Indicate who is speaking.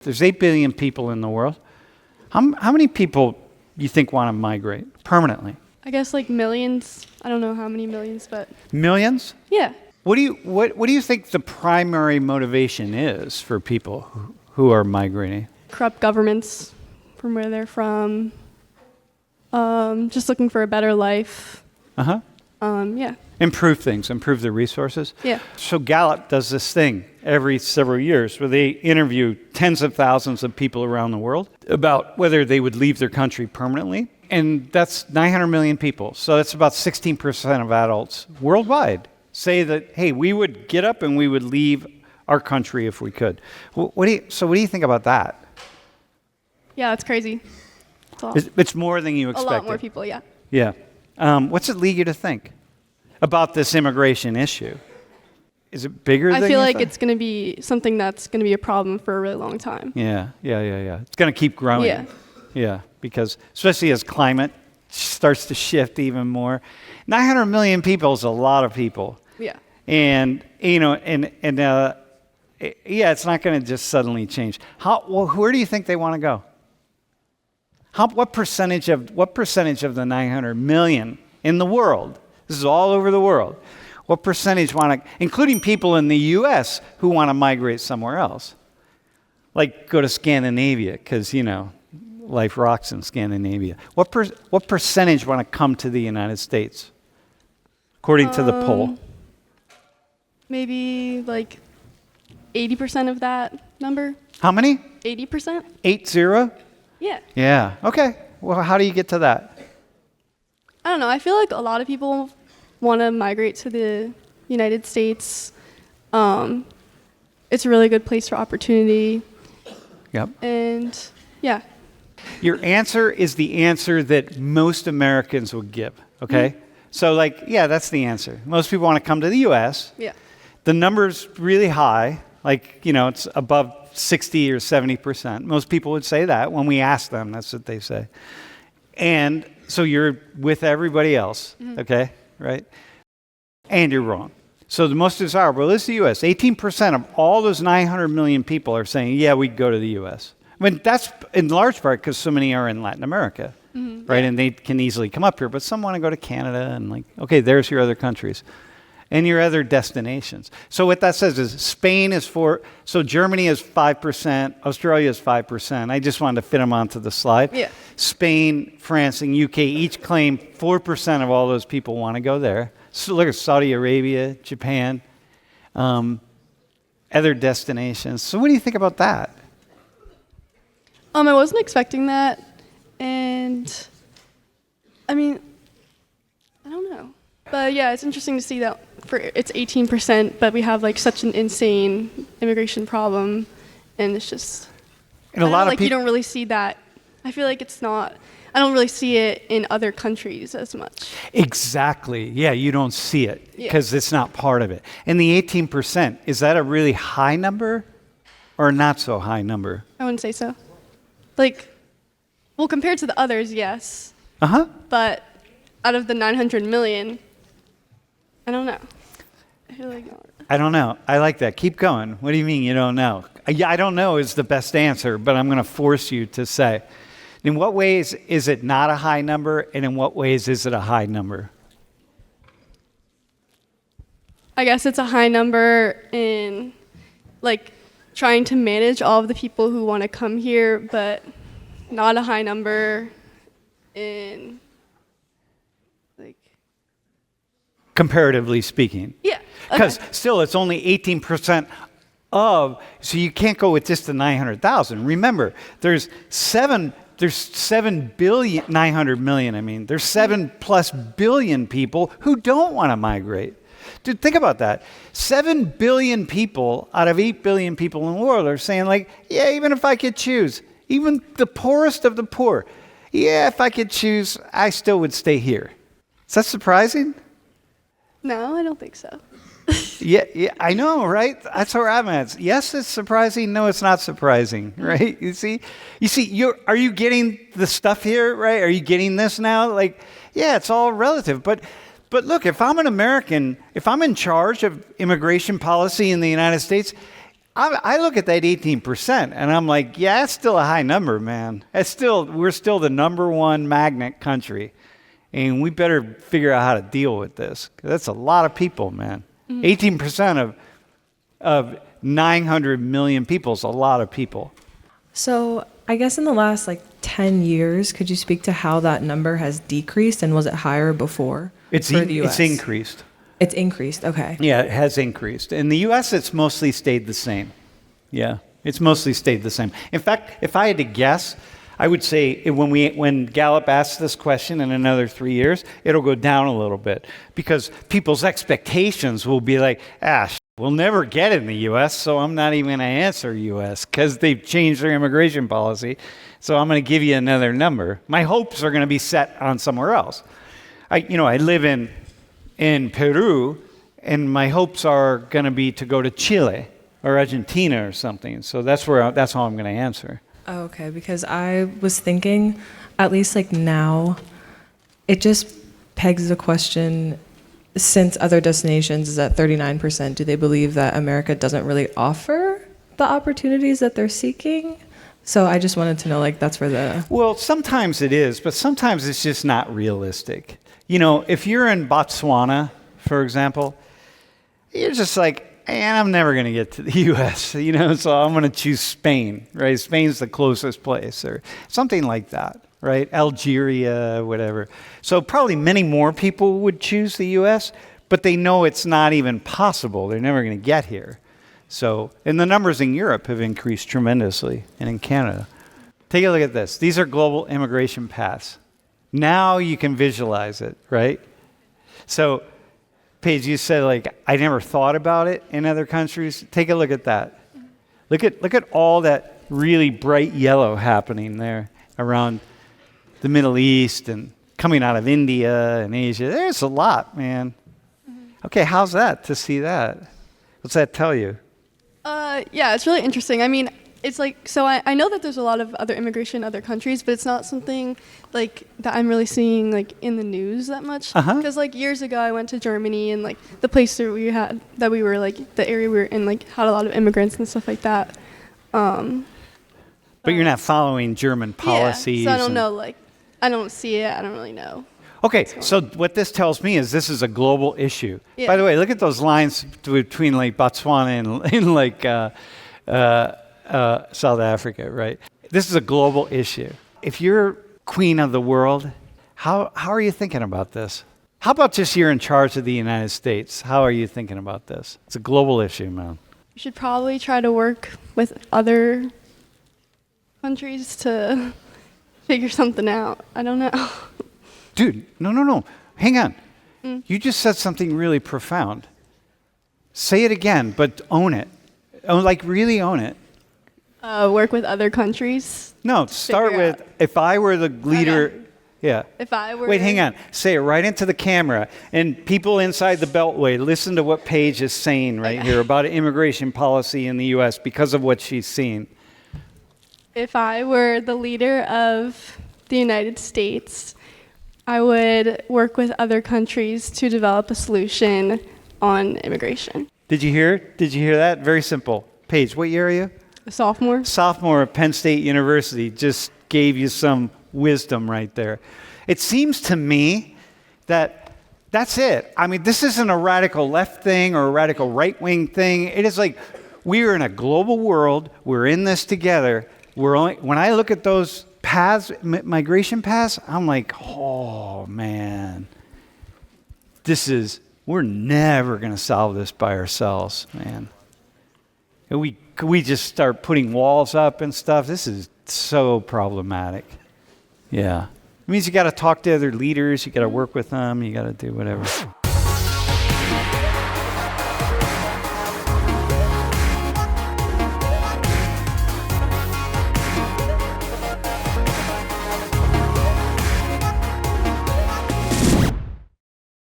Speaker 1: There's 8 billion people in the world. How many people you think want to migrate permanently?
Speaker 2: I guess like millions. I don't know how many millions, but
Speaker 1: Millions?
Speaker 2: yeah.
Speaker 1: What do you think the primary motivation is for people who are migrating?
Speaker 2: Corrupt governments from where they're from. Just looking for a better life.
Speaker 1: Uh-huh.
Speaker 2: Yeah.
Speaker 1: Improve things, improve the resources.
Speaker 2: Yeah.
Speaker 1: So Gallup does this thing every several years where they interview tens of thousands of people around the world about whether they would leave their country permanently. And that's 900 million people. So that's about 16% of adults worldwide say that, hey, we would get up and we would leave our country if we could. What do you think about that?
Speaker 2: Yeah, it's crazy.
Speaker 1: It's more than you
Speaker 2: A
Speaker 1: expected.
Speaker 2: lot more people, yeah.
Speaker 1: Yeah. What's it lead you to think about this immigration issue? Is it bigger than
Speaker 2: I feel
Speaker 1: you
Speaker 2: like
Speaker 1: thought?
Speaker 2: it's going to be something that's going to be a problem for a really long time.
Speaker 1: Yeah. It's going to keep growing.
Speaker 2: Yeah.
Speaker 1: Yeah, because especially as climate starts to shift even more. 900 million people is a lot of people.
Speaker 2: Yeah.
Speaker 1: And, yeah, it's not going to just suddenly change. Where do you think they want to go? What percentage of the 900 million in the world, this is all over the world, what percentage want to, including people in the U.S. who want to migrate somewhere else? Like go to Scandinavia, because, life rocks in Scandinavia. What percentage want to come to the United States, according to the poll?
Speaker 2: Maybe like 80% of that number.
Speaker 1: How many?
Speaker 2: 80%?
Speaker 1: 80?
Speaker 2: Yeah.
Speaker 1: Yeah. Okay. Well, how do you get to that?
Speaker 2: I don't know. I feel like a lot of people want to migrate to the United States. It's a really good place for opportunity.
Speaker 1: Yep.
Speaker 2: And yeah.
Speaker 1: Your answer is the answer that most Americans would give, okay? Mm-hmm. So, that's the answer. Most people want to come to the U.S.
Speaker 2: Yeah.
Speaker 1: The number's really high, it's above 60 or 70%. Most people would say that. When we ask them, that's what they say. And so you're with everybody else, okay, right? And you're wrong. So the most desirable is the U.S. 18% of all those 900 million people are saying, yeah, we'd go to the U.S. I mean, that's in large part because so many are in Latin America, right? Yeah. And they can easily come up here, but some want to go to Canada and okay, there's your other countries and your other destinations. So what that says is Spain is so Germany is 5%, Australia is 5%. I just wanted to fit them onto the slide.
Speaker 2: Yeah.
Speaker 1: Spain, France, and UK each claim 4% of all those people want to go there. So look at Saudi Arabia, Japan, other destinations. So what do you think about that?
Speaker 2: I wasn't expecting that, and I mean, I don't know. But yeah, it's interesting to see that it's 18%, but we have such an insane immigration problem, and it's just,
Speaker 1: and a lot of people,
Speaker 2: you don't really see that. I feel like I don't really see it in other countries as much.
Speaker 1: Exactly. Yeah, you don't see it because it's not part of it. And the 18%, is that a really high number or not so high number?
Speaker 2: I wouldn't say so. Compared to the others, yes.
Speaker 1: Uh-huh.
Speaker 2: But out of the 900 million, I don't know. I feel like
Speaker 1: I don't know. I like that. Keep going. What do you mean you don't know? Yeah, I don't know is the best answer, but I'm going to force you to say. In what ways is it not a high number, and in what ways is it a high number?
Speaker 2: I guess it's a high number in trying to manage all of the people who want to come here, but not a high number in
Speaker 1: comparatively speaking.
Speaker 2: Yeah.
Speaker 1: Because still it's only 18% so you can't go with just the 900,000. Remember, there's 7 billion, 900 million, I mean. There's 7+ billion people who don't want to migrate. Dude, think about that. 7 billion people out of 8 billion people in the world are saying yeah, even if I could choose, even the poorest of the poor, yeah, if I could choose, I still would stay here. Is that surprising?
Speaker 2: No, I don't think so.
Speaker 1: Yeah, I know, right? That's where I'm at. Yes, it's surprising. No, it's not surprising, right? You see, are you getting the stuff here, right? Are you getting this now? Yeah, it's all relative. But look, if I'm an American, if I'm in charge of immigration policy in the United States, I look at that 18% and I'm like, yeah, that's still a high number, man. We're still the number one magnet country. And we better figure out how to deal with this. 'Cause that's a lot of people, man. 18% of 900 million people is a lot of people.
Speaker 3: So I guess in the last 10 years, could you speak to how that number has decreased, and was it higher before for the US?
Speaker 1: It's increased.
Speaker 3: It's increased, okay.
Speaker 1: Yeah, it has increased. In the U.S., it's mostly stayed the same. Yeah, it's mostly stayed the same. In fact, if I had to guess, I would say when Gallup asks this question in another 3 years, it'll go down a little bit because people's expectations will be like, we'll never get in the U.S., so I'm not even going to answer U.S. because they've changed their immigration policy. So I'm going to give you another number. My hopes are going to be set on somewhere else. I live in Peru, and my hopes are going to be to go to Chile or Argentina or something. So that's how I'm going to answer.
Speaker 3: Oh, okay, because I was thinking, at least now, it just pegs the question, since other destinations is at 39%, do they believe that America doesn't really offer the opportunities that they're seeking? So I just wanted to know, that's where the... Well,
Speaker 1: sometimes it is, but sometimes it's just not realistic. If you're in Botswana, for example, you're just like, and I'm never going to get to the U.S., so I'm going to choose Spain, right? Spain's the closest place, or something like that, right? Algeria, whatever. So probably many more people would choose the U.S., but they know it's not even possible. They're never going to get here. So, and the numbers in Europe have increased tremendously, and in Canada. Take a look at this. These are global immigration paths. Now you can visualize it, right? So, Paige, you said I never thought about it in other countries. Take a look at that. Look at all that really bright yellow happening there around the Middle East and coming out of India and Asia. There's a lot, man. Okay, how's that to see that? What's that tell you?
Speaker 2: Yeah, it's really interesting. I mean, it's so I know that there's a lot of other immigration in other countries, but it's not something that I'm really seeing in the news that much. Because years ago I went to Germany, and the place that we were the area we were in had a lot of immigrants and stuff like that.
Speaker 1: But you're not following German policies.
Speaker 2: Yeah, so I don't know. I don't see it. I don't really know.
Speaker 1: Okay, so what this tells me is this is a global issue.
Speaker 2: Yeah.
Speaker 1: By the way, look at those lines between Botswana and South Africa, right? This is a global issue. If you're queen of the world, how are you thinking about this? How about just you're in charge of the United States? How are you thinking about this? It's a global issue, man.
Speaker 2: You should probably try to work with other countries to figure something out. I don't know.
Speaker 1: Dude, no. Hang on. You just said something really profound. Say it again, but own it. Really own it.
Speaker 2: Work with other countries?
Speaker 1: No, start with, if I were the leader... Okay. Yeah.
Speaker 2: If I were...
Speaker 1: Wait, hang on. Say it right into the camera. And people inside the Beltway, listen to what Paige is saying right here about immigration policy in the U.S. because of what she's seen.
Speaker 2: If I were the leader of the United States, I would work with other countries to develop a solution on immigration.
Speaker 1: Did you hear it? Did you hear that? Very simple. Paige, what year are you?
Speaker 2: A sophomore.
Speaker 1: Sophomore at Penn State University. Just gave you some wisdom right there. It seems to me that that's it. I mean, this isn't a radical left thing or a radical right-wing thing. It is we are in a global world. We're in this together. When I look at those paths, migration paths, I'm like, oh man, we're never going to solve this by ourselves, man. We just start putting walls up and stuff. This is so problematic. Yeah. It means you got to talk to other leaders, you got to work with them, you got to do whatever.